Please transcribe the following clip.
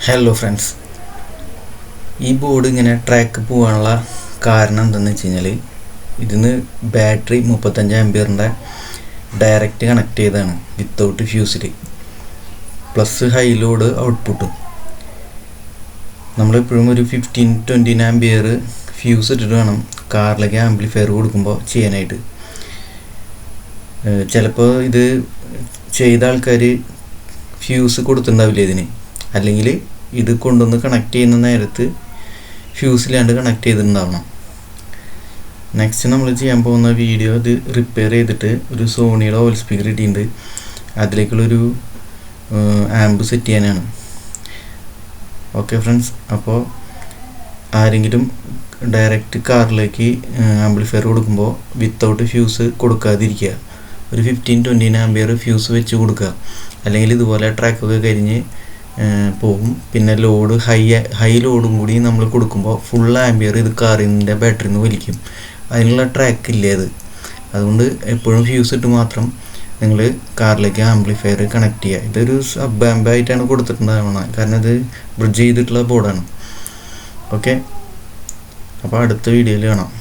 Hello friends, ഈ board ഇങ്ങനെ track പോകാനുള്ള കാരണം എന്താണെന്ന് വെച്ച് കഴിഞ്ഞാൽ ഇതിന് ബാറ്ററി 35 ആംപിയറിൻ്റെ ഡയറക്റ്റ് കണക്ട് ചെയ്തതാണ് വിത്തൗട്ട് ഫ്യൂസിൽ, പ്ലസ് ഹൈ ലോഡ് ഔട്ട്പുട്ടും. നമ്മളെപ്പോഴും ഒരു 15-20 ആംപിയർ ഫ്യൂസ് ഇട്ടിട്ട് വേണം കാറിലേക്ക് ആംപ്ലിഫയർ കൊടുക്കുമ്പോൾ ചെയ്യാനായിട്ട്. ചിലപ്പോൾ ഇത് ചെയ്ത ആൾക്കാർ ഫ്യൂസ് കൊടുത്തിട്ടുണ്ടാവില്ല ഇതിന്, അല്ലെങ്കിൽ ഇത് കൊണ്ടുവന്ന് കണക്ട് ചെയ്യുന്ന നേരത്ത് ഫ്യൂസിലാണ്ട് കണക്ട് ചെയ്തിട്ടുണ്ടാവണം. നെക്സ്റ്റ് നമ്മൾ ചെയ്യാൻ പോകുന്ന വീഡിയോ ഇത് റിപ്പയർ ചെയ്തിട്ട് ഒരു സോണിയുടെ ഓയിൽ സ്പീക്കർ ഇട്ടിട്ടുണ്ട്, അതിലേക്കുള്ളൊരു ആംബ് സെറ്റ് ചെയ്യാനാണ്. ഓക്കെ ഫ്രണ്ട്സ്, അപ്പോൾ ആരെങ്കിലും ഡയറക്റ്റ് കാറിലേക്ക് ആംപ്ലിഫയർ കൊടുക്കുമ്പോൾ വിത്തൗട്ട് ഫ്യൂസ് കൊടുക്കാതിരിക്കുക. ഒരു 15-20 ആംപിയർ ഫ്യൂസ് വെച്ച് കൊടുക്കുക, അല്ലെങ്കിൽ ഇതുപോലെ ട്രാക്കൊക്കെ കരിഞ്ഞ് പോകും. പിന്നെ ലോഡ് ഹൈ ലോഡും കൂടി നമ്മൾ കൊടുക്കുമ്പോൾ ഫുൾ ആംപിയർ ഇത് കാറിൻ്റെ ബാറ്ററിയിൽ നിന്ന് വലിക്കും. അതിനുള്ള ട്രാക്ക് ഇല്ല ഇത്. അതുകൊണ്ട് എപ്പോഴും ഫ്യൂസ് ഇട്ട് മാത്രം നിങ്ങൾ കാറിലേക്ക് ആംപ്ലിഫയർ കണക്ട് ചെയ്യുക. ഇതൊരു സബ് ആംബായിട്ടാണ് കൊടുത്തിട്ടുണ്ടാവണം, കാരണം ഇത് ബ്രിഡ്ജ് ചെയ്തിട്ടുള്ള ബോർഡാണ്. ഓക്കെ, അപ്പോൾ അടുത്ത വീഡിയോയിൽ കാണാം.